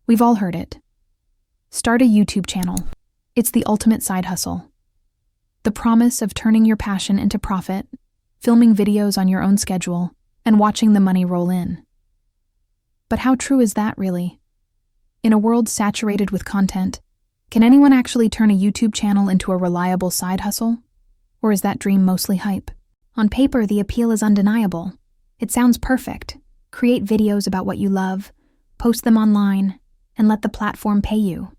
We've all heard it. Start a YouTube channel. It's the ultimate side hustle. The promise of turning your passion into profit, filming videos on your own schedule, and watching the money roll in. But how true is that really? In a world saturated with content, can anyone actually turn a YouTube channel into a reliable side hustle? Or is that dream mostly hype? On paper, the appeal is undeniable. It sounds perfect. Create videos about what you love, post them online, and let the platform pay you.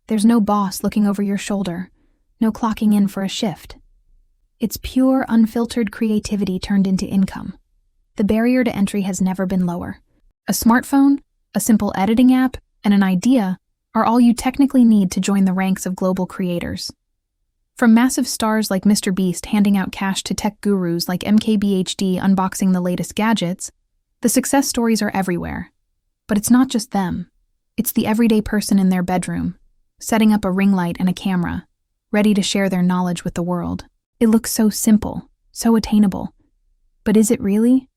There's no boss looking over your shoulder, no clocking in for a shift. It's pure, unfiltered creativity turned into income. The barrier to entry has never been lower. A smartphone, a simple editing app, and an idea are all you technically need to join the ranks of global creators. From massive stars like Mr. Beast handing out cash to tech gurus like MKBHD unboxing the latest gadgets, the success stories are everywhere. But it's not just them. It's the everyday person in their bedroom, setting up a ring light and a camera, ready to share their knowledge with the world. It looks so simple, so attainable. But is it really?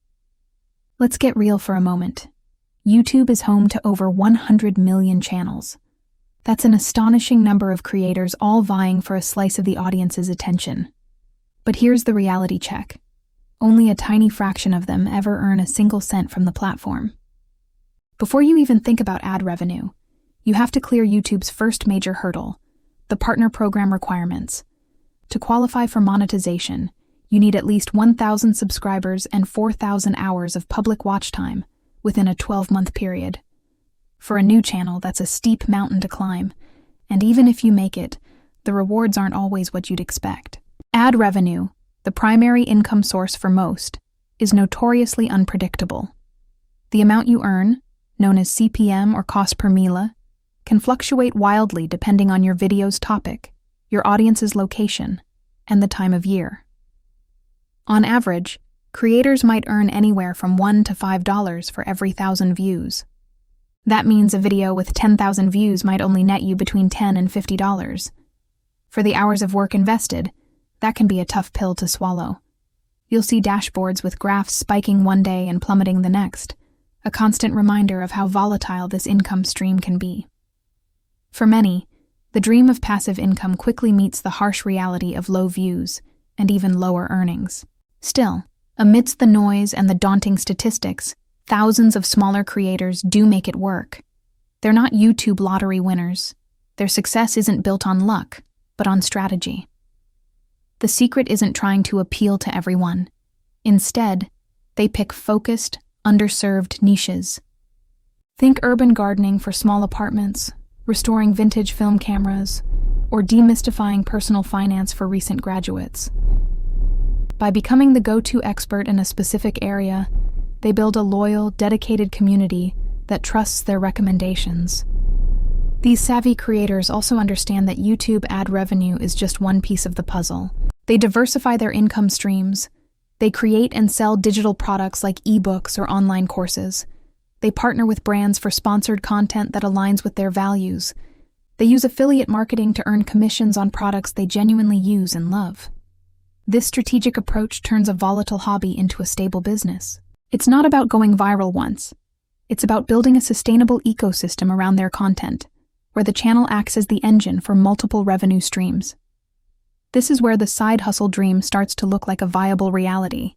Let's get real for a moment. YouTube is home to over 100 million channels. That's an astonishing number of creators all vying for a slice of the audience's attention. But here's the reality check. Only a tiny fraction of them ever earn a single cent from the platform. Before you even think about ad revenue, you have to clear YouTube's first major hurdle, the partner program requirements. To qualify for monetization, you need at least 1,000 subscribers and 4,000 hours of public watch time within a 12-month period. For a new channel, that's a steep mountain to climb, and even if you make it, the rewards aren't always what you'd expect. Ad revenue, the primary income source for most, is notoriously unpredictable. The amount you earn, known as CPM or cost per mille, can fluctuate wildly depending on your video's topic, your audience's location, and the time of year. On average, creators might earn anywhere from $1 to $5 for every 1,000 views. That means a video with 10,000 views might only net you between $10 and $50. For the hours of work invested, that can be a tough pill to swallow. You'll see dashboards with graphs spiking one day and plummeting the next, a constant reminder of how volatile this income stream can be. For many, the dream of passive income quickly meets the harsh reality of low views and even lower earnings. Still, amidst the noise and the daunting statistics, thousands of smaller creators do make it work. They're not YouTube lottery winners. Their success isn't built on luck, but on strategy. The secret isn't trying to appeal to everyone. Instead, they pick focused, underserved niches. Think urban gardening for small apartments, restoring vintage film cameras, or demystifying personal finance for recent graduates. By becoming the go-to expert in a specific area, they build a loyal, dedicated community that trusts their recommendations. These savvy creators also understand that YouTube ad revenue is just one piece of the puzzle. They diversify their income streams. They create and sell digital products like ebooks or online courses. They partner with brands for sponsored content that aligns with their values. They use affiliate marketing to earn commissions on products they genuinely use and love. This strategic approach turns a volatile hobby into a stable business. It's not about going viral once. It's about building a sustainable ecosystem around their content, where the channel acts as the engine for multiple revenue streams. This is where the side hustle dream starts to look like a viable reality.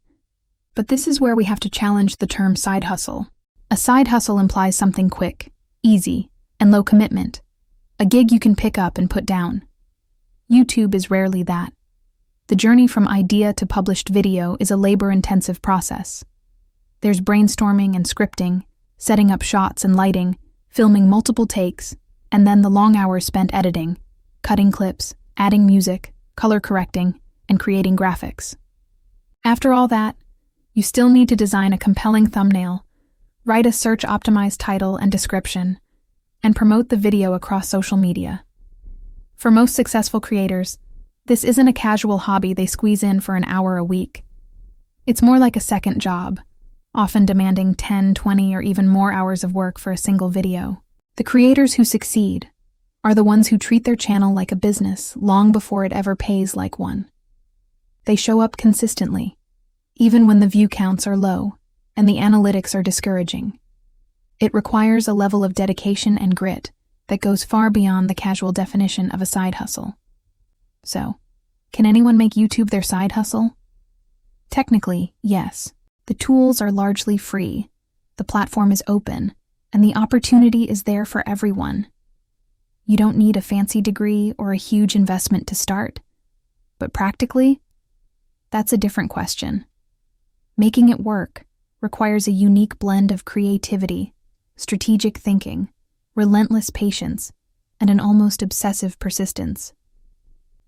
But this is where we have to challenge the term side hustle. A side hustle implies something quick, easy, and low commitment. A gig you can pick up and put down. YouTube is rarely that. The journey from idea to published video is a labor-intensive process. There's brainstorming and scripting, setting up shots and lighting, filming multiple takes, and then the long hours spent editing, cutting clips, adding music, color correcting, and creating graphics. After all that, you still need to design a compelling thumbnail, write a search-optimized title and description, and promote the video across social media. For most successful creators, this isn't a casual hobby they squeeze in for an hour a week. It's more like a second job, often demanding 10, 20, or even more hours of work for a single video. The creators who succeed are the ones who treat their channel like a business long before it ever pays like one. They show up consistently, even when the view counts are low and the analytics are discouraging. It requires a level of dedication and grit that goes far beyond the casual definition of a side hustle. So, can anyone make YouTube their side hustle? Technically, yes. The tools are largely free, the platform is open, and the opportunity is there for everyone. You don't need a fancy degree or a huge investment to start. But practically, that's a different question. Making it work requires a unique blend of creativity, strategic thinking, relentless patience, and an almost obsessive persistence.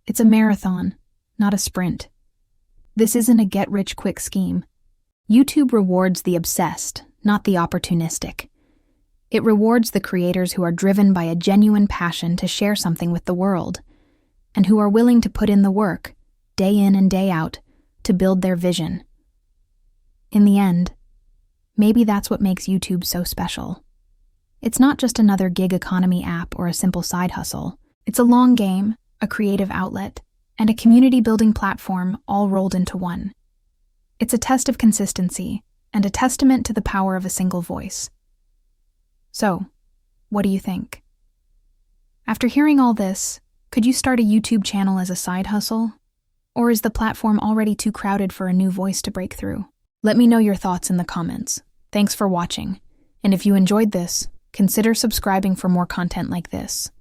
It's a marathon, not a sprint. This isn't a get-rich-quick scheme. YouTube rewards the obsessed, not the opportunistic. It rewards the creators who are driven by a genuine passion to share something with the world, and who are willing to put in the work, day in and day out, to build their vision. In the end, maybe that's what makes YouTube so special. It's not just another gig economy app or a simple side hustle. It's a long game, a creative outlet, and a community-building platform all rolled into one. It's a test of consistency and a testament to the power of a single voice. So, what do you think? After hearing all this, could you start a YouTube channel as a side hustle? Or is the platform already too crowded for a new voice to break through? Let me know your thoughts in the comments. Thanks for watching. And if you enjoyed this, consider subscribing for more content like this.